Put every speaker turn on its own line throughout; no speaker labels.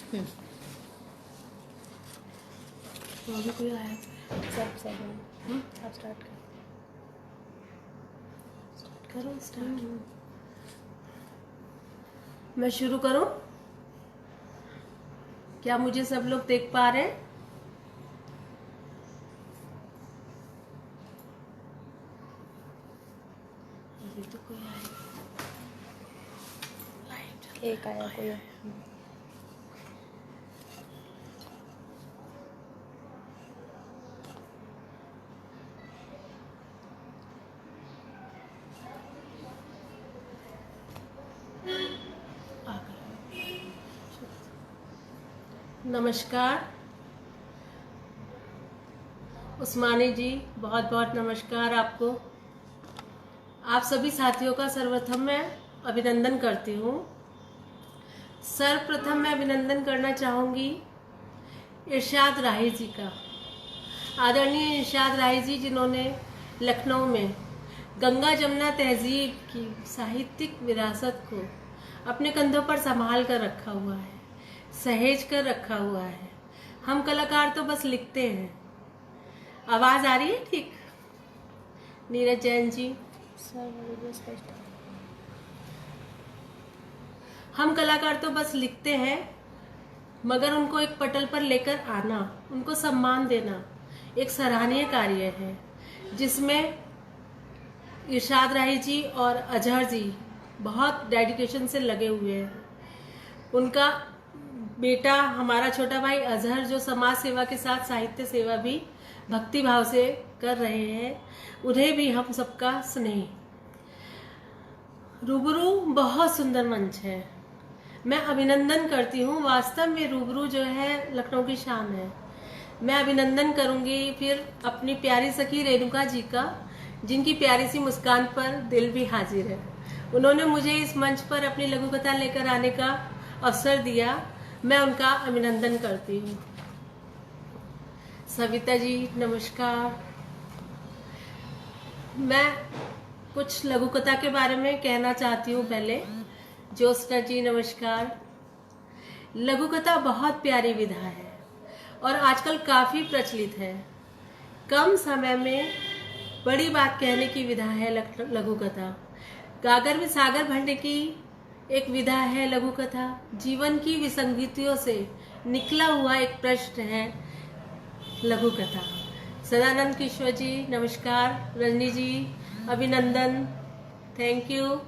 तो अभी कोई आया?
सब आप स्टार्ट
करो स्टार्ट। मैं शुरू करूं? क्या मुझे सब लोग देख पा रहे हैं? अभी तो कोई आया।
एक आया कोई।
नमस्कार उस्मानी जी, बहुत बहुत नमस्कार आपको। आप सभी साथियों का सर्वप्रथम मैं अभिनंदन करती हूँ। सर्वप्रथम मैं अभिनंदन करना चाहूँगी इरशाद राही जी का। आदरणीय इरशाद राही जी, जिन्होंने लखनऊ में गंगा जमुना तहजीब की साहित्यिक विरासत को अपने कंधों पर संभाल कर रखा हुआ है, सहेज कर रखा हुआ है। हम कलाकार तो बस लिखते हैं। आवाज आ रही है ठीक? नीरज जैन जी, हम कलाकार तो बस लिखते हैं, मगर उनको एक पटल पर लेकर आना, उनको सम्मान देना एक सराहनीय कार्य है, जिसमें इरशाद राही जी और अजहर जी बहुत डेडिकेशन से लगे हुए हैं। उनका बेटा, हमारा छोटा भाई अजहर, जो समाज सेवा के साथ साहित्य सेवा भी भक्ति भाव से कर रहे हैं, उन्हें भी हम सबका स्नेह। रूबरू बहुत सुंदर मंच है, मैं अभिनंदन करती हूँ। वास्तव में रूबरू जो है लखनऊ की शान है। मैं अभिनंदन करूंगी फिर अपनी प्यारी सखी रेणुका जी का, जिनकी प्यारी सी मुस्कान पर दिल भी हाजिर है। उन्होंने मुझे इस मंच पर अपनी लघु कथा लेकर आने का अवसर दिया, मैं उनका अभिनंदन करती हूँ। सविता जी नमस्कार। मैं कुछ लघु कथा के बारे में कहना चाहती हूँ पहले। ज्योत्सना जी नमस्कार। लघु कथा बहुत प्यारी विधा है और आजकल काफी प्रचलित है। कम समय में बड़ी बात कहने की विधा है लघु कथा। गागर में सागर भरने की एक विधा है लघु कथा। जीवन की विसंगतियों से निकला हुआ एक प्रश्न है लघु कथा। सदानंद किशोर जी नमस्कार। रजनी जी अभिनंदन, थैंक यू।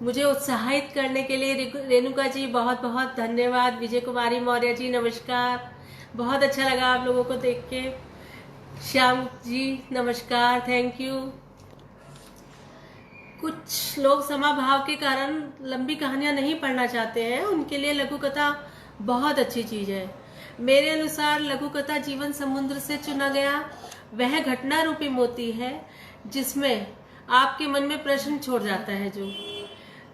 मुझे उत्साहित करने के लिए रेणुका जी बहुत बहुत धन्यवाद। विजय कुमारी मौर्य जी नमस्कार, बहुत अच्छा लगा आप लोगों को देख के। श्याम जी नमस्कार, थैंक यू। कुछ लोग समाभाव के कारण लंबी कहानियां नहीं पढ़ना चाहते हैं, उनके लिए लघु कथा बहुत अच्छी चीज है। मेरे अनुसार लघु कथा जीवन समुद्र से चुना गया वह घटना रूपी मोती है, जिसमें आपके मन में प्रश्न छोड़ जाता है, जो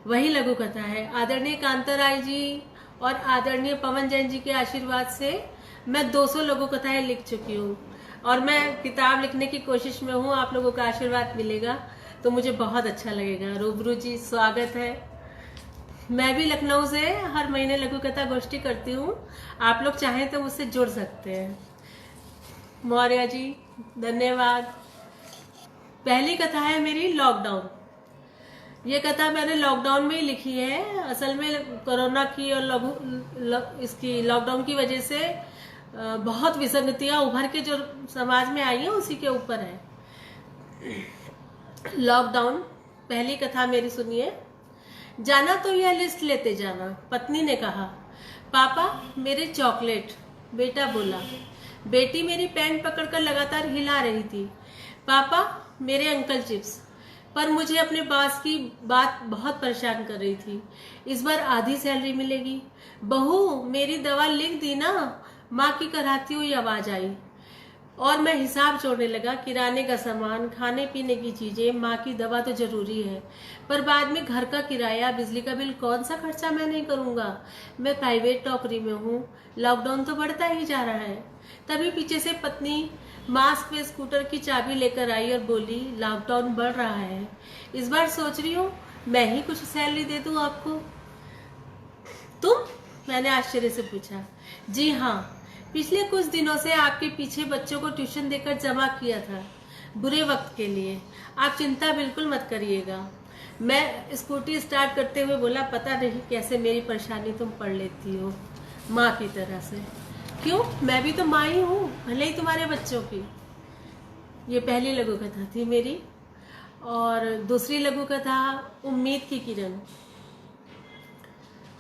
वही लघु कथा है। आदरणीय कांता राय जी और आदरणीय पवन जैन जी के आशीर्वाद से मैं 200 लघु कथाएं लिख चुकी हूँ और मैं किताब लिखने की कोशिश में हूँ। आप लोगों का आशीर्वाद मिलेगा तो मुझे बहुत अच्छा लगेगा। रूबरू जी स्वागत है। मैं भी लखनऊ से हर महीने लघु कथा गोष्ठी करती हूँ, आप लोग चाहें तो मुझसे जुड़ सकते हैं। मौर्य जी धन्यवाद। पहली कथा है मेरी लॉकडाउन। ये कथा मैंने लॉकडाउन में ही लिखी है। असल में कोरोना की और इसकी लॉकडाउन की वजह से बहुत विसंगतियां उभर के जो समाज में आई है, उसी के ऊपर है। लॉकडाउन पहली कथा मेरी सुनिए। जाना तो यह लिस्ट लेते जाना। पत्नी ने कहा, पापा मेरे चॉकलेट। बेटा बोला। बेटी मेरी पैंट पकड़कर लगातार हिला रही थी। पापा मेरे अंकल चिप्स। पर मुझे अपने बॉस की बात बहुत परेशान कर रही थी। इस बार आधी सैलरी मिलेगी। बहू मेरी दवा लिख दी ना? माँ की कराहती हुई आवाज आई और मैं हिसाब जोड़ने लगा। किराने का सामान, खाने पीने की चीजें, माँ की दवा तो जरूरी है, पर बाद में घर का किराया, बिजली का बिल, कौन सा खर्चा मैं नहीं करूंगा। मैं प्राइवेट नौकरी में हूँ। लॉकडाउन तो बढ़ता ही जा रहा है। तभी पीछे से पत्नी मास्क में स्कूटर की चाबी लेकर आई और बोली, लॉकडाउन बढ़ रहा है, इस बार सोच रही हूँ मैं ही कुछ सैलरी दे दूं आपको। तुम मैंने आश्चर्य से पूछा। जी हाँ, पिछले कुछ दिनों से आपके पीछे बच्चों को ट्यूशन देकर जमा किया था, बुरे वक्त के लिए। आप चिंता बिल्कुल मत करिएगा। मैं स्कूटी स्टार्ट करते हुए बोला, पता नहीं कैसे मेरी परेशानी तुम पढ़ लेती हो माँ की तरह से। क्यों, मैं भी तो माँ ही हूँ, भले ही तुम्हारे बच्चों की। ये पहली लघु कथा थी मेरी। और दूसरी लघु कथा उम्मीद की किरण।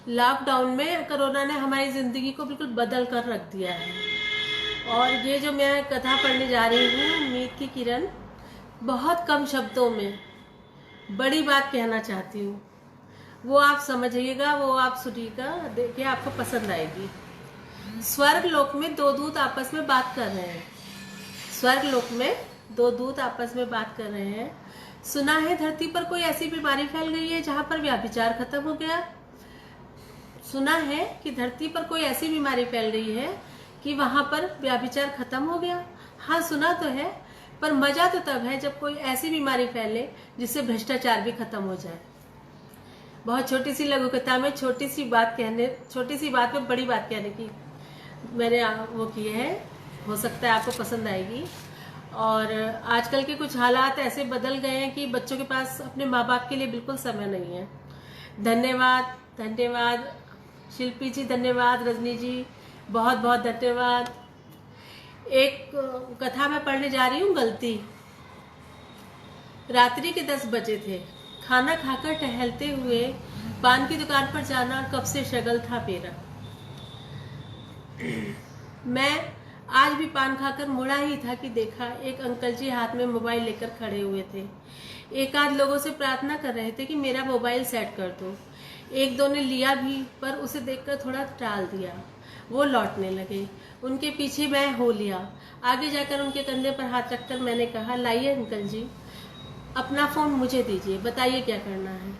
लॉकडाउन में कोरोना ने हमारी जिंदगी को बिल्कुल बदल कर रख दिया है। और ये जो मैं कथा पढ़ने जा रही हूँ, उम्मीद की किरण, बहुत कम शब्दों में बड़ी बात कहना चाहती हूँ। वो आप समझिएगा, वो आप सुनिएगा, देखिए आपको पसंद आएगी। स्वर्ग लोक में दो दूत आपस में बात कर रहे हैं। स्वर्ग लोक में दो दूत आपस में बात कर रहे हैं। सुना है धरती पर कोई ऐसी बीमारी फैल गई है जहां पर व्यभिचार खत्म हो गया। सुना है कि धरती पर कोई ऐसी बीमारी फैल गई है कि वहां पर व्यभिचार खत्म हो गया। हाँ, सुना तो है, पर मजा तो तब है जब कोई ऐसी बीमारी फैले जिससे भ्रष्टाचार भी खत्म हो जाए। बहुत छोटी सी लघु कथा में छोटी सी बात में बड़ी बात कहने की मैंने वो किए है। हो सकता है आपको पसंद आएगी। और आजकल के कुछ हालात ऐसे बदल गए हैं कि बच्चों के पास अपने माँ बाप के लिए बिल्कुल समय नहीं है। धन्यवाद शिल्पी जी, धन्यवाद रजनी जी, बहुत बहुत धन्यवाद। एक कथा मैं पढ़ने जा रही हूँ, गलती। रात्रि के 10 बजे थे। खाना खाकर टहलते हुए पान की दुकान पर जाना कब से शगल था मेरा। मैं आज भी पान खाकर मुड़ा ही था कि देखा एक अंकल जी हाथ में मोबाइल लेकर खड़े हुए थे। एक आध लोगों से प्रार्थना कर रहे थे कि मेरा मोबाइल सेट कर दो। एक दो ने लिया भी, पर उसे देखकर थोड़ा टाल दिया। वो लौटने लगे। उनके पीछे मैं हो लिया। आगे जाकर उनके कंधे पर हाथ रखकर मैंने कहा, लाइए अंकल जी, अपना फोन मुझे दीजिए, बताइए क्या करना है।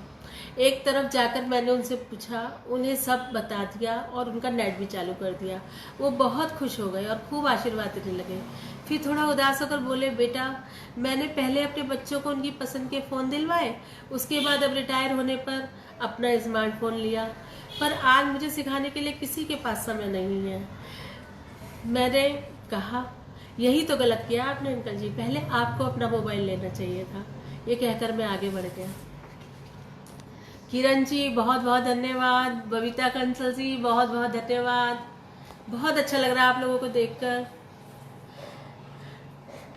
एक तरफ जाकर मैंने उनसे पूछा, उन्हें सब बता दिया और उनका नेट भी चालू कर दिया। वो बहुत खुश हो गए और खूब आशीर्वाद देने लगे। फिर थोड़ा उदास होकर बोले, बेटा, मैंने पहले अपने बच्चों को उनकी पसंद के फ़ोन दिलवाए, उसके बाद अब रिटायर होने पर अपना स्मार्टफोन लिया, पर आज मुझे सिखाने के लिए किसी के पास समय नहीं है। मैंने कहा, यही तो गलत किया आपने अंकल जी, पहले आपको अपना मोबाइल लेना चाहिए था। ये कहकर मैं आगे बढ़ गया। किरण जी बहुत बहुत धन्यवाद। बबीता कंसल जी बहुत बहुत धन्यवाद। बहुत अच्छा लग रहा है आप लोगों को देखकर।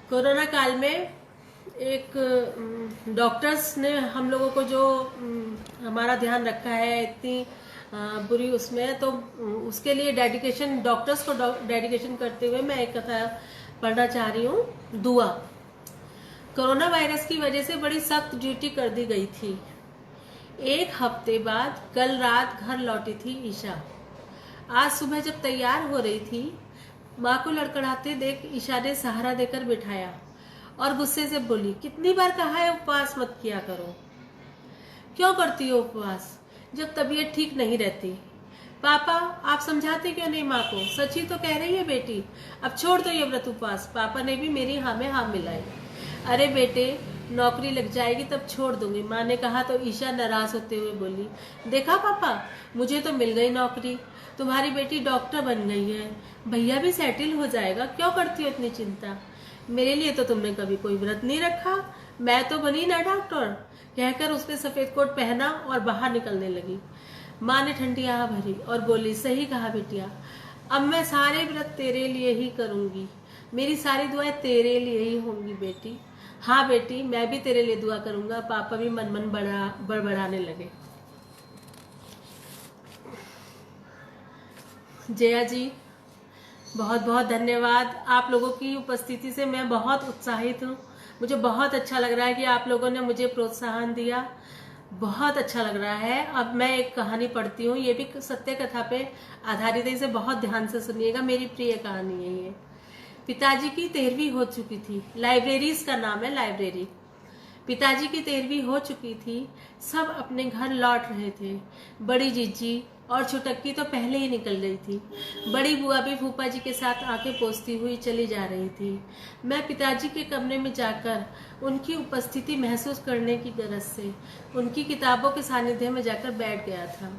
कोरोना काल में एक डॉक्टर्स ने हम लोगों को जो हमारा ध्यान रखा है इतनी बुरी उसमें, तो उसके लिए डेडिकेशन, डॉक्टर्स को डेडिकेशन करते हुए मैं एक कथा पढ़ना चाह रही हूँ। दुआ। कोरोना वायरस की वजह से बड़ी सख्त ड्यूटी कर दी गई थी। एक हफ्ते बाद कल रात घर लौटी थी ईशा। आज सुबह जब तैयार हो रही थी, माँ को लड़खड़ाते देख ईशा ने सहारा देकर बिठाया और गुस्से से बोली, कितनी बार कहा है उपवास मत किया करो। क्यों करती हो उपवास जब तबीयत ठीक नहीं रहती? पापा, आप समझाते क्यों नहीं माँ को? सच्ची तो कह रही है बेटी, अब छोड़ दो ये व्रत उपवास। पापा ने भी मेरी हाँ में हाँ मिलाई। अरे बेटे, नौकरी लग जाएगी तब छोड़ दूंगी, माँ ने कहा तो ईशा नाराज होते हुए बोली, देखा पापा, मुझे तो मिल गई नौकरी, तुम्हारी बेटी डॉक्टर बन गई है, भैया भी सेटल हो जाएगा, क्यों करती हो इतनी चिंता? मेरे लिए तो तुमने कभी कोई व्रत नहीं रखा, मैं तो बनी ना डॉक्टर। कहकर उसने सफेद कोट पहना और बाहर निकलने लगी। माँ ने ठंडी आह भरी और बोली, सही कहा बिटिया, अब मैं सारे व्रत तेरे लिए ही करूंगी, मेरी सारी दुआएं तेरे लिए ही होंगी बेटी। हाँ बेटी, मैं भी तेरे लिए दुआ करूंगा। पापा भी मन मन बड़बड़ाने लगे। जया जी बहुत बहुत धन्यवाद। आप लोगों की उपस्थिति से मैं बहुत उत्साहित हूँ। मुझे बहुत अच्छा लग रहा है कि आप लोगों ने मुझे प्रोत्साहन दिया, बहुत अच्छा लग रहा है। अब मैं एक कहानी पढ़ती हूँ, ये भी सत्य कथा पे आधारित है, इसे बहुत ध्यान से सुनिएगा, मेरी प्रिय कहानी है ये। पिताजी की 13वीं हो चुकी थी। लाइब्रेरी इसका नाम है, लाइब्रेरी। पिताजी की 13वीं हो चुकी थी। सब अपने घर लौट रहे थे। बड़ी जीजी और छुटक्की तो पहले ही निकल गई थी। बड़ी बुआ भी फूफा जी के साथ आके पोसती हुई चली जा रही थी। मैं पिताजी के कमरे में जाकर उनकी उपस्थिति महसूस करने की गरज से उनकी किताबों के सानिध्य में जाकर बैठ गया था।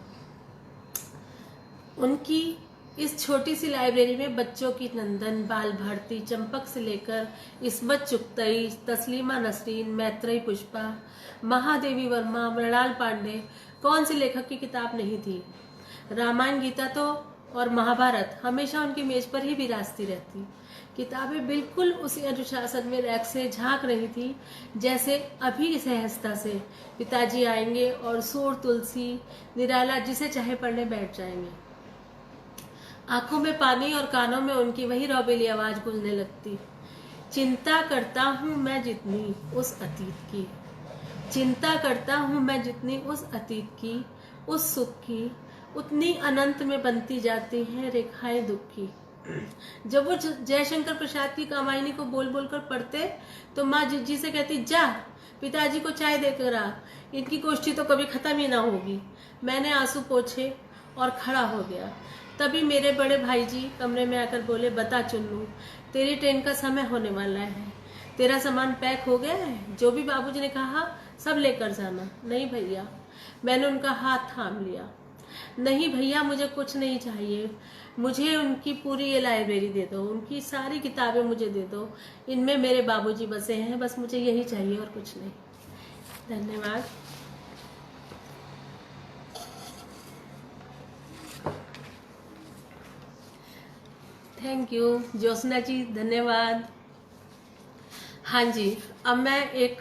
उनकी इस छोटी सी लाइब्रेरी में बच्चों की नंदन, बाल भारती, चंपक से लेकर इस्मत चुगतई, तस्लीमा नसरीन, मैत्रेयी पुष्पा, महादेवी वर्मा, मृणाल पांडे, कौन से लेखक की किताब नहीं थी। रामायण, गीता तो और महाभारत हमेशा उनकी मेज पर ही विराजती रहती। किताबें बिल्कुल उसी अनुशासन में रैक से झांक रही थी जैसे अभी सहजता से पिताजी आएंगे और सूर, तुलसी, निराला जिसे चाहे पढ़ने बैठ जाएंगे। आंखों में पानी और कानों में उनकी वही रौबेली आवाज गूंजने लगती। चिंता करता हूँ मैं जितनी उस अतीत की, चिंता करता हूँ मैं जितनी उस अतीत की, उस सुख की, उतनी अनंत में बनती जाती हैं रेखाएं दुख की। जब वो जयशंकर प्रसाद की कामायनी को बोल बोल कर पढ़ते तो माँ जिज्जी से कहती, जा पिताजी को चाय देकर आ, इनकी गोष्ठी तो कभी खत्म ही ना होगी। मैंने आंसू पोंछे और खड़ा हो गया। तभी मेरे बड़े भाई जी कमरे में आकर बोले, बता चुन्नू, तेरी ट्रेन का समय होने वाला है, तेरा सामान पैक हो गया है, जो भी बाबूजी ने कहा सब लेकर जाना। नहीं भैया, मैंने उनका हाथ थाम लिया। नहीं भैया, मुझे कुछ नहीं चाहिए, मुझे उनकी पूरी ये लाइब्रेरी दे दो, उनकी सारी किताबें मुझे दे दो, इनमें मेरे बाबूजी बसे हैं, बस मुझे यही चाहिए और कुछ नहीं। धन्यवाद। थैंक यू ज्योत्सना जी, धन्यवाद। हाँ जी, अब मैं एक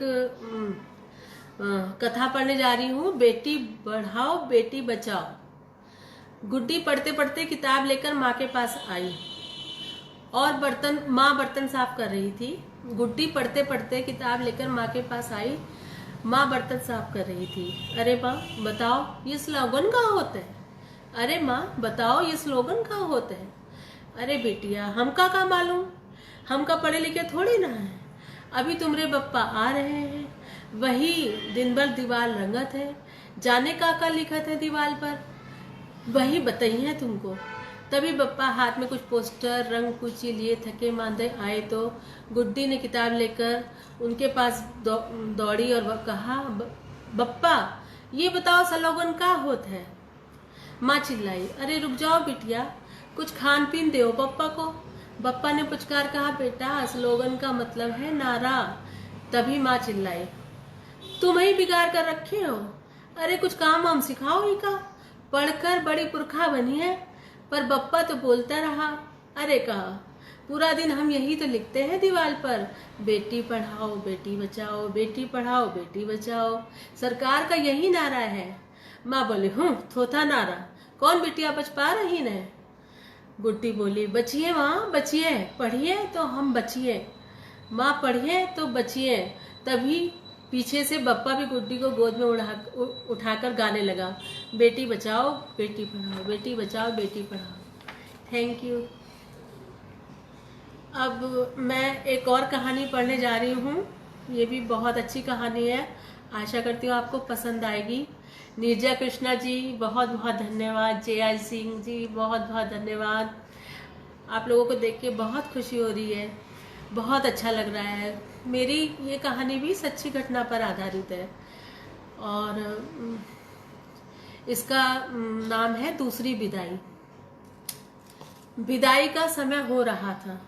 कथा पढ़ने जा रही हूँ, बेटी बढ़ाओ बेटी बचाओ। गुड्डी पढ़ते पढ़ते किताब लेकर माँ के पास आई और माँ बर्तन साफ कर रही थी। गुड्डी पढ़ते पढ़ते किताब लेकर माँ के पास आई, माँ बर्तन साफ कर रही थी। अरे माँ बताओ ये स्लोगन कहाँ होता है? अरे माँ बताओ ये स्लोगन कहाँ होता है? अरे बेटिया हमका का मालूम, हमका पढ़े लिखे थोड़ी ना है। अभी तुम्हारे बप्पा आ रहे हैं, वही दिन भर दीवार रंगत है, जाने का लिखत है दीवार पर, वही बताइए तुमको। तभी बप्पा हाथ में कुछ पोस्टर रंग कुची लिए थके मांदे आए तो गुड्डी ने किताब लेकर उनके पास दौड़ी और कहा, बप्पा ये बताओ स्लोगन का होता है? माँ चिल्लाई, अरे रुक जाओ बिटिया, कुछ खान पीन दो बप्पा को। बप्पा ने पुचकार कहा, बेटा स्लोगन का मतलब है नारा। तभी माँ चिल्लाई, तुम ही बिगाड़ कर रखे हो, अरे कुछ काम वाम सिखाओ ही का, पढ़कर बड़ी पुरखा बनी है। पर बप्पा तो बोलता रहा, अरे कहा पूरा दिन हम यही तो लिखते हैं दीवार पर, बेटी पढ़ाओ बेटी बचाओ, बेटी पढ़ाओ बेटी बचाओ, सरकार का यही नारा है। माँ बोली, थोथा नारा, कौन बिटिया बच पा रही न? गुड्डी बोली, बचिए माँ बचिए, पढ़िए तो हम बचिए, माँ पढ़िए तो बचिए। तभी पीछे से बप्पा भी गुड्डी को गोद में उठाकर गाने लगा, बेटी बचाओ बेटी पढ़ाओ, बेटी बचाओ बेटी पढ़ाओ। Thank you. अब मैं एक और कहानी पढ़ने जा रही हूँ, ये भी बहुत अच्छी कहानी है, आशा करती हूँ आपको पसंद आएगी। नीरजा कृष्णा जी बहुत बहुत धन्यवाद, जया सिंह जी बहुत बहुत धन्यवाद। आप लोगों को देख के बहुत खुशी हो रही है, बहुत अच्छा लग रहा है। मेरी ये कहानी भी सच्ची घटना पर आधारित है और इसका नाम है दूसरी विदाई। विदाई का समय हो रहा था,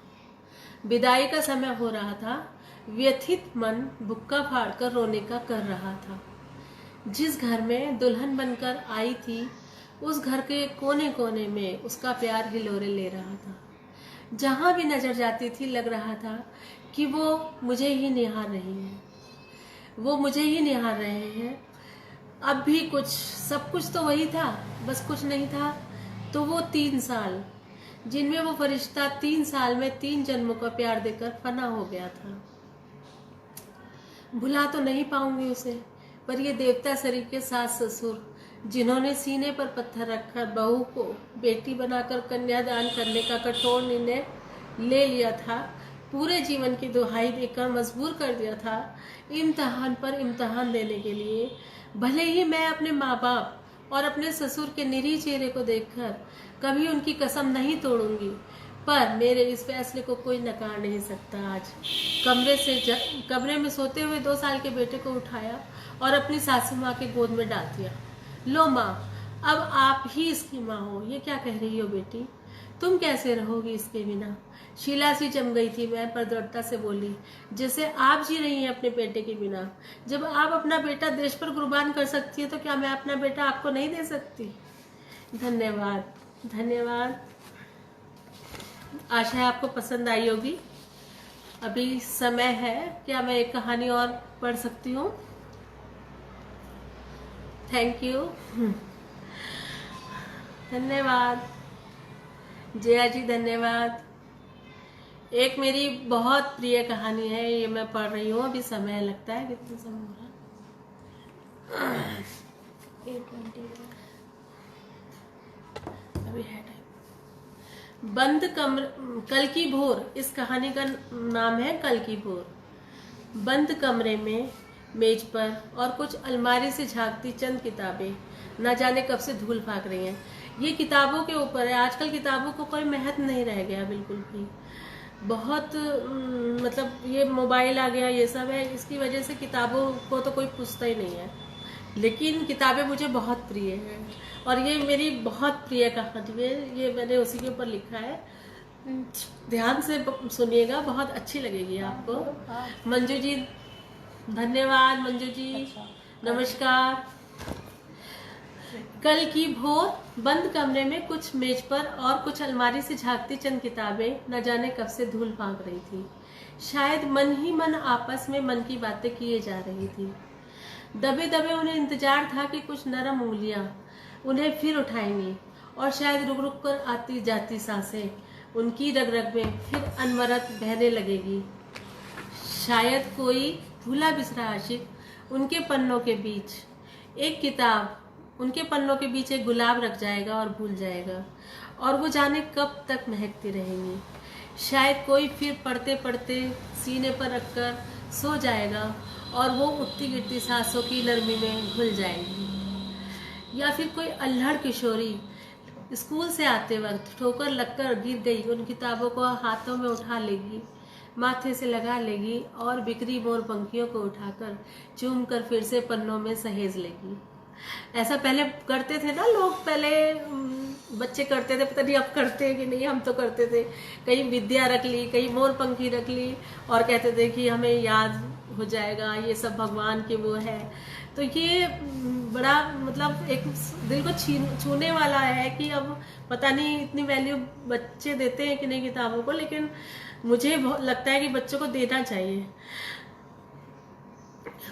विदाई का समय हो रहा था, व्यथित मन बुक्का फाड़कर रोने का कर रहा था। जिस घर में दुल्हन बनकर आई थी उस घर के कोने कोने में उसका प्यार हिलोरे ले रहा था। जहां भी नजर जाती थी लग रहा था कि वो मुझे ही निहार रही है, वो मुझे ही निहार रहे हैं। अब भी कुछ, सब कुछ तो वही था, बस कुछ नहीं था। तो वो 3 साल जिनमें वो फरिश्ता 3 साल में 3 जन्मों का प्यार देकर फना हो गया था। भुला तो नहीं पाऊंगी उसे, पर ये देवता शरीर के सास ससुर जिन्होंने सीने पर पत्थर रखकर बहू को बेटी बनाकर कन्यादान करने का कठोर निर्णय ले लिया था, पूरे जीवन की दुहाई देकर मजबूर कर दिया था इम्तिहान पर इम्तिहान देने के लिए। भले ही मैं अपने माँ बाप और अपने ससुर के निरीह चेहरे को देखकर कभी उनकी कसम नहीं तोड़ूंगी, पर मेरे इस फैसले को कोई नकार नहीं सकता। आज कमरे में सोते हुए 2 साल के बेटे को उठाया और अपनी सासू माँ के गोद में डाल दिया। लो माँ, अब आप ही इसकी माँ हो। ये क्या कह रही हो बेटी, तुम कैसे रहोगी इसके बिना। शीला सी जम गई थी मैं, पर दृढ़ता से बोली, जैसे आप जी रही हैं अपने बेटे के बिना। जब आप अपना बेटा देश पर कुर्बान कर सकती हैं तो क्या मैं अपना बेटा आपको नहीं दे सकती। धन्यवाद, धन्यवाद। आशा है आपको पसंद आई होगी। अभी समय है, क्या मैं एक कहानी और पढ़ सकती हूँ। थैंक यू, धन्यवाद जया जी, धन्यवाद। एक मेरी बहुत प्रिय कहानी है, ये मैं पढ़ रही हूँ। अभी समय लगता है, कितना समय हो रहा है?
8:20।
अभी है टाइम। बंद कमरे, कल की भोर, इस कहानी का नाम है कल की भोर। बंद कमरे में मेज पर और कुछ अलमारी से झांकती चंद किताबें न जाने कब से धूल फाक रही हैं। ये किताबों के ऊपर है। आजकल किताबों को कोई महत्व नहीं रह गया बिल्कुल भी। बहुत मतलब ये मोबाइल आ गया, ये सब है, इसकी वजह से किताबों को तो कोई पूछता ही नहीं है। लेकिन किताबें मुझे बहुत प्रिय हैं और ये मेरी बहुत प्रिय कहानी है। ये मैंने उसी के ऊपर लिखा है। ध्यान से सुनिएगा, बहुत अच्छी लगेगी आपको। मंजू जी, धन्यवाद मंजू जी, नमस्कार। कल की भोर, बंद कमरे में कुछ मेज पर और कुछ अलमारी से झांकती चंद किताबें न जाने कब से धूल फांक रही थी। शायद मन ही मन आपस में मन की बातें किए जा रही थी। दबे दबे उन्हें इंतजार था कि कुछ नरम उंगलियां उन्हें फिर उठाएंगी और शायद रुक रुक कर आती जाती सांसें उनकी रग रग में फिर अनवरत बहने लगेगी। शायद कोई भूला बिसरा आशिक उनके पन्नों के बीच एक किताब, उनके पन्नों के बीच एक गुलाब रख जाएगा और भूल जाएगा, और वो जाने कब तक महकती रहेंगी। शायद कोई फिर पढ़ते पढ़ते सीने पर रखकर सो जाएगा और वो उठती गिरती सांसों की नरमी में घुल जाएगी। या फिर कोई अल्हड़ किशोरी स्कूल से आते वक्त ठोकर लगकर गिर गई उन किताबों को हाथों में उठा लेगी, माथे से लगा लेगी और बिखरी मोर पंखियों को उठाकर चूम कर फिर से पन्नों में सहेज लेगी। ऐसा पहले करते थे ना लोग, पहले बच्चे करते थे, पता नहीं अब करते हैं कि नहीं, हम तो करते थे। कहीं विद्या रख ली, कहीं मोर पंखी रख ली और कहते थे कि हमें याद हो जाएगा, ये सब भगवान के वो है। तो ये बड़ा मतलब एक दिल को छूने वाला है कि अब पता नहीं इतनी वैल्यू बच्चे देते हैं कि नहीं किताबों को, लेकिन मुझे लगता है कि बच्चों को देना चाहिए।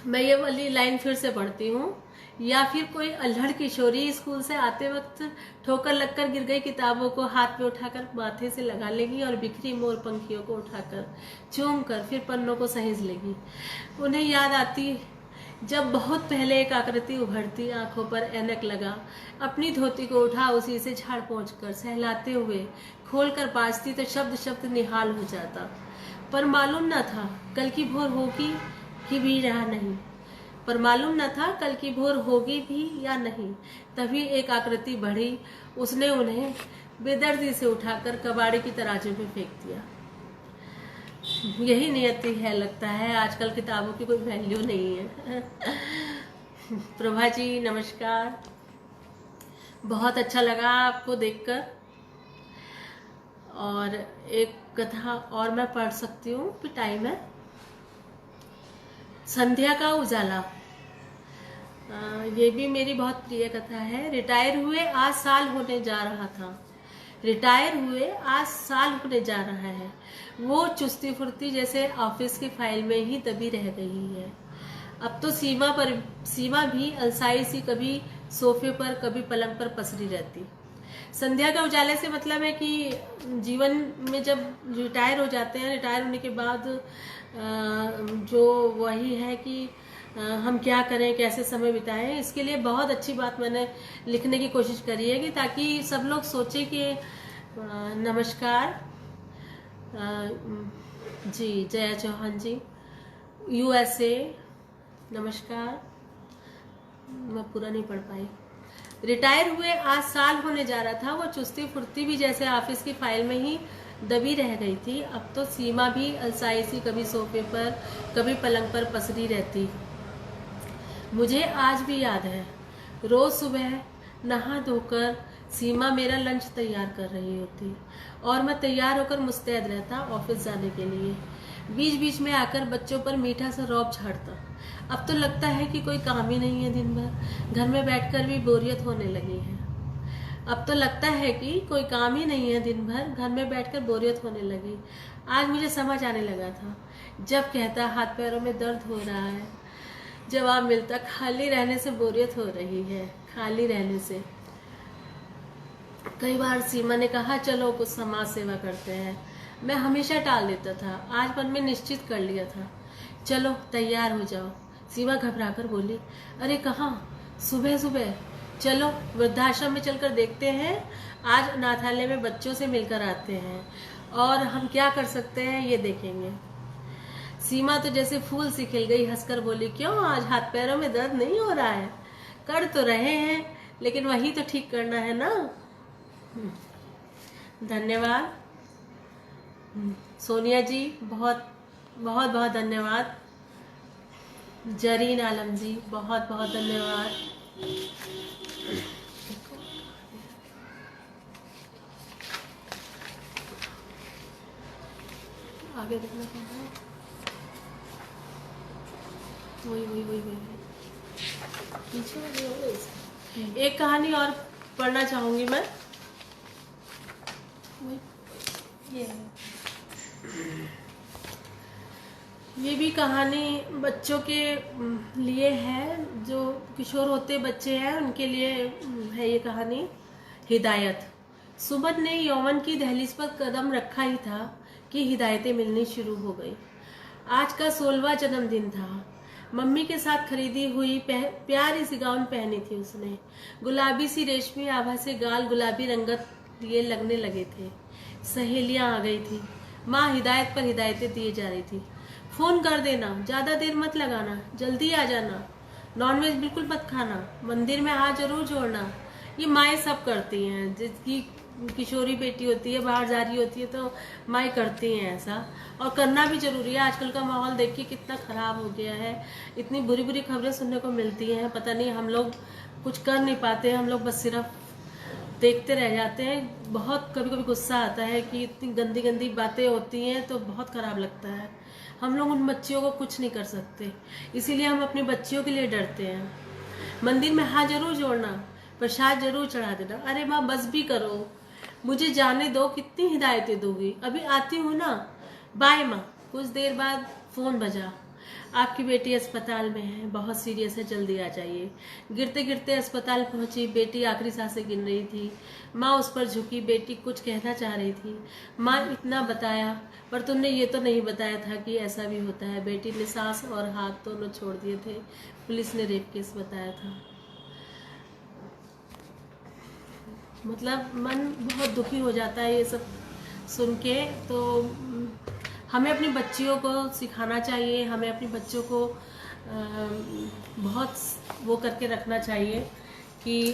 मैं ये वाली लाइन फिर से पढ़ती हूँ। या फिर कोई अल्हड़ किशोरी स्कूल से आते वक्त ठोकर लगकर गिर गई किताबों को हाथ में उठाकर माथे से लगा लेगी और बिखरी मोर पंखियों को उठाकर चूम कर फिर पन्नों को सहेज लेगी। उन्हें याद आती जब बहुत पहले एक आकृति उभरती, आंखों पर ऐनक लगा, अपनी धोती को उठा उसी से झाड़ पोंछ कर सहलाते हुए खोल कर पाजती तो शब्द शब्द निहाल हो जाता। पर मालूम न था कल की भोर होगी कि भी रहा नहीं, पर मालूम न था कल की भोर होगी भी या नहीं। तभी एक आकृति बढ़ी, उसने उन्हें बेदर्दी से उठाकर कबाड़ी की तराजू में फेंक दिया। यही नियति है, लगता है आजकल किताबों की कोई वैल्यू नहीं है। प्रभा जी नमस्कार, बहुत अच्छा लगा आपको देखकर। और एक कथा और मैं पढ़ सकती हूँ, भी टाइम है। संध्या का उजाला, ये भी मेरी बहुत प्रिय कथा है। रिटायर हुए आज साल होने जा रहा था, रिटायर हुए आज साल होने जा रहा है। वो चुस्ती फुर्ती जैसे ऑफिस की फाइल में ही दबी रह गई है। अब तो सीमा भी अलसाई सी कभी सोफे पर कभी पलंग पर पसरी रहती। संध्या का उजाले से मतलब है कि जीवन में जब रिटायर हो जाते हैं, रिटायर होने के बाद जो वही है कि हम क्या करें, कैसे समय बिताएं, इसके लिए बहुत अच्छी बात मैंने लिखने की कोशिश करी है कि ताकि सब लोग सोचें कि नमस्कार जी, जया चौहान जी USA, नमस्कार। मैं पूरा नहीं पढ़ पाई। रिटायर हुए आज साल होने जा रहा था। वो चुस्ती फुर्ती भी जैसे ऑफिस की फाइल में ही दबी रह गई थी। अब तो सीमा भी अलसाई सी कभी सोफे पर कभी पलंग पर पसरी रहती। मुझे आज भी याद है, रोज सुबह नहा धोकर सीमा मेरा लंच तैयार कर रही होती और मैं तैयार होकर मुस्तैद रहता ऑफिस जाने के लिए। बीच बीच में आकर बच्चों पर मीठा सा रौब झाड़ता। अब तो लगता है कि कोई काम ही नहीं है दिन भर, घर में बैठकर भी बोरियत होने लगी है। अब तो लगता है कि कोई काम ही नहीं है दिन भर, घर में बैठकर बोरियत होने लगी। आज मुझे समझ आने लगा था। जब कहता हाथ पैरों में दर्द हो रहा है, जवाब मिलता खाली रहने से बोरियत हो रही है, खाली रहने से। कई बार सीमा ने कहा चलो कुछ समाज सेवा करते हैं। मैं हमेशा टाल देता था। आज मन में निश्चित कर लिया था, चलो तैयार हो जाओ। सीमा घबराकर बोली, अरे कहाँ, सुबह सुबह? चलो वृद्धाश्रम में चलकर देखते हैं। आज अनाथालय में बच्चों से मिलकर आते हैं और हम क्या कर सकते हैं ये देखेंगे। सीमा तो जैसे फूल सी खिल गई, हंसकर बोली, क्यों आज हाथ पैरों में दर्द नहीं हो रहा है? कर तो रहे हैं, लेकिन वही तो ठीक करना है ना। धन्यवाद सोनिया जी, बहुत बहुत बहुत धन्यवाद। जरीन आलम जी, बहुत बहुत धन्यवाद। आगे देखना पड़ेगा। वही पीछे वाली एक कहानी और पढ़ना चाहूंगी मैं। ये भी कहानी बच्चों के लिए है, जो किशोर होते बच्चे हैं उनके लिए है ये कहानी। हिदायत। सुमन ने यौवन की दहलीज पर कदम रखा ही था कि हिदायतें मिलनी शुरू हो गई। आज का 16वां जन्मदिन था। मम्मी के साथ खरीदी हुई प्यारी सी गाउन पहनी थी उसने। गुलाबी सी रेशमी आभा से गाल गुलाबी रंगत लिए लगने लगे थे। सहेलियां आ गई थी। माँ हिदायत पर हिदायतें दिए जा रही थी। फोन कर देना, ज्यादा देर मत लगाना, जल्दी आ जाना, नॉनवेज बिल्कुल मत खाना, मंदिर में हाथ जरूर जोड़ना। ये माएँ सब करती हैं, जिसकी किशोरी बेटी होती है बाहर जा रही होती है तो माएँ करती हैं ऐसा, और करना भी जरूरी है। आजकल का माहौल देखिए कितना खराब हो गया है, इतनी बुरी बुरी खबरें सुनने को मिलती हैं। पता नहीं, हम लोग कुछ कर नहीं पाते, हम लोग बस सिर्फ देखते रह जाते हैं। बहुत कभी कभी गुस्सा आता है कि इतनी गंदी गंदी बातें होती हैं तो बहुत खराब लगता है। हम लोग उन बच्चियों को कुछ नहीं कर सकते, इसीलिए हम अपनी बच्चियों के लिए डरते हैं। मंदिर में हाथ जरूर जोड़ना, प्रसाद जरूर चढ़ा देना। अरे माँ बस भी करो, मुझे जाने दो, कितनी हिदायतें दोगी, अभी आती हूँ ना, बाय माँ। कुछ देर बाद फोन बजा, आपकी बेटी अस्पताल में है, बहुत सीरियस है, जल्दी आ जाइए। गिरते गिरते अस्पताल पहुंची। बेटी आखिरी सांसें गिन रही थी। माँ उस पर झुकी। बेटी कुछ कहना चाह रही थी। माँ इतना बताया, पर तुमने ये तो नहीं बताया था कि ऐसा भी होता है। बेटी ने सांस और हाथ दोनों छोड़ दिए थे। पुलिस ने रेप केस बताया था। मतलब मन बहुत दुखी हो जाता है ये सब सुन के। तो हमें अपनी बच्चियों को सिखाना चाहिए, हमें अपनी बच्चों को बहुत वो करके रखना चाहिए कि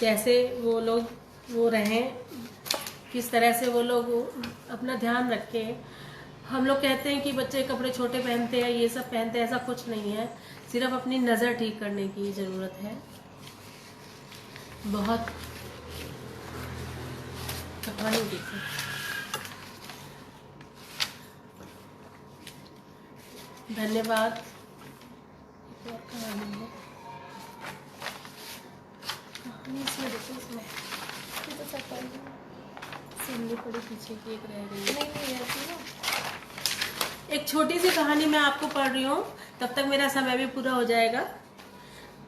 कैसे वो लोग वो रहें, किस तरह से वो लोग अपना ध्यान रखें। हम लोग कहते हैं कि बच्चे कपड़े छोटे पहनते हैं, ये सब पहनते हैं, ऐसा कुछ नहीं है। सिर्फ अपनी नज़र ठीक करने की ज़रूरत है। बहुत कहानी देखो। धन्यवाद। कहानी इसमें देखो, इसमें
ये तो सब पढ़ ली।
सुननी पड़ी, पीछे की एक रह गई।
नहीं रहती ना।
एक छोटी सी कहानी मैं आपको पढ़ रही हूँ, तब तक मेरा समय भी पूरा हो जाएगा।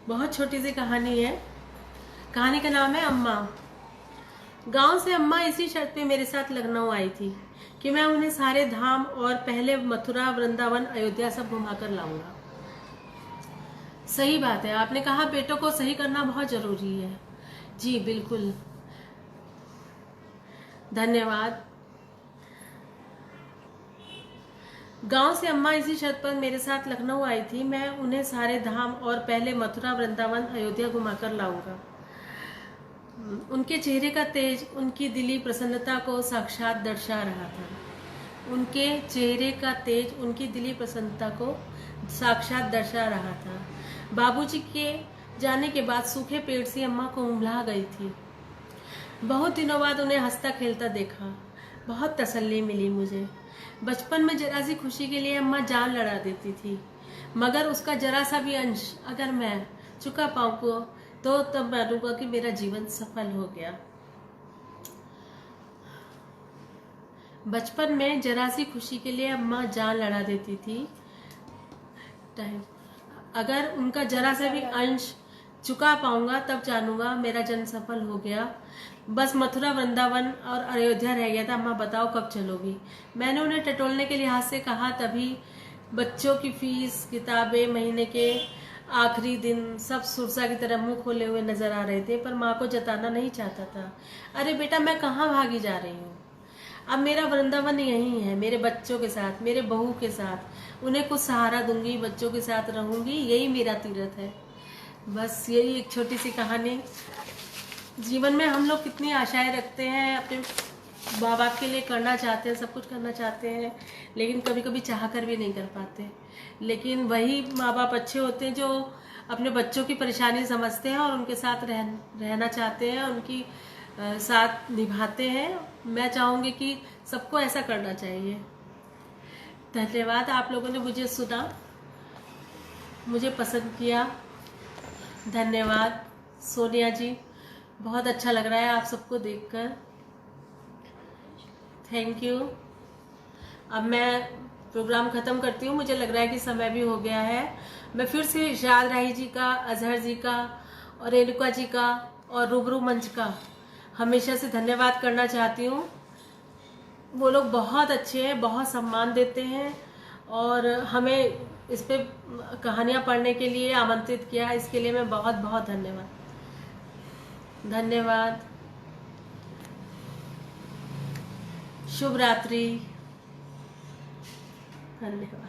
बहुत छोटी सी कहानी है। कहानी का नाम है अम्मा। गांव से अम्मा इसी शर्त पे मेरे साथ लखनऊ आई थी कि मैं उन्हें सारे धाम और पहले मथुरा, वृंदावन, अयोध्या सब घुमाकर लाऊंगा। सही बात है, आपने कहा बेटों को सही करना बहुत जरूरी है। जी बिल्कुल, धन्यवाद। गांव से अम्मा इसी शर्त पर मेरे साथ लखनऊ आई थी, मैं उन्हें सारे धाम और पहले मथुरा, वृंदावन, अयोध्या घुमाकर लाऊंगा। उनके चेहरे का तेज उनकी दिली प्रसन्नता को साक्षात दर्शा रहा था। उनके चेहरे का तेज उनकी दिली प्रसन्नता को साक्षात दर्शा रहा था। बाबूजी के जाने के बाद सूखे पेट से अम्मा को उंघला गई थी। बहुत दिनों बाद उन्हें हंसता खेलता देखा, बहुत तसल्ली मिली मुझे। बचपन में जरा सी खुशी के लिए अम्मा जान लड़ा देती थी, मगर उसका जरा सा भी अंश अगर मैं चुका पाऊँ तो तब मानूंगा कि मेरा जीवन सफल हो गया। बचपन में जरा सी खुशी के लिए अम्मा जान लड़ा देती थी, अगर उनका जरा सा भी अंश चुका पाऊंगा तब जानूंगा मेरा जन्म सफल हो गया। बस मथुरा, वृंदावन और अयोध्या रह गया था। अम्मा बताओ कब चलोगी? मैंने उन्हें टटोलने के लिहाज से कहा। तभी बच्चों की फीस, किताबें, महीने के आखिरी दिन सब सुरसा की तरह मुंह खोले हुए नजर आ रहे थे, पर माँ को जताना नहीं चाहता था। अरे बेटा, मैं कहाँ भागी जा रही हूँ? अब मेरा वृंदावन यही है, मेरे बच्चों के साथ, मेरे बहू के साथ। उन्हें कुछ सहारा दूंगी, बच्चों के साथ रहूंगी, यही मेरा तीर्थ है। बस यही एक छोटी सी कहानी। जीवन में हम लोग कितनी आशाएं रखते हैं, अपने माँ बाप के लिए करना चाहते हैं, सब कुछ करना चाहते हैं, लेकिन कभी कभी चाह कर भी नहीं कर पाते। लेकिन वही माँ बाप अच्छे होते हैं जो अपने बच्चों की परेशानी समझते हैं और उनके साथ रहना चाहते हैं, उनकी साथ निभाते हैं। मैं चाहूँगी कि सबको ऐसा करना चाहिए। धन्यवाद, आप लोगों ने मुझे सुना, मुझे पसंद किया। धन्यवाद सोनिया जी, बहुत अच्छा लग रहा है आप सबको देखकर। Thank you. अब मैं प्रोग्राम ख़त्म करती हूँ, मुझे लग रहा है कि समय भी हो गया है। मैं फिर से इरशाद राही जी का, अजहर जी का और रेणुका जी का और रूबरू मंच का हमेशा से धन्यवाद करना चाहती हूँ। वो लोग बहुत अच्छे हैं, बहुत सम्मान देते हैं और हमें इस पे कहानियाँ पढ़ने के लिए आमंत्रित किया, इसके लिए मैं बहुत बहुत धन्यवाद। शुभ रात्रि। धन्यवाद।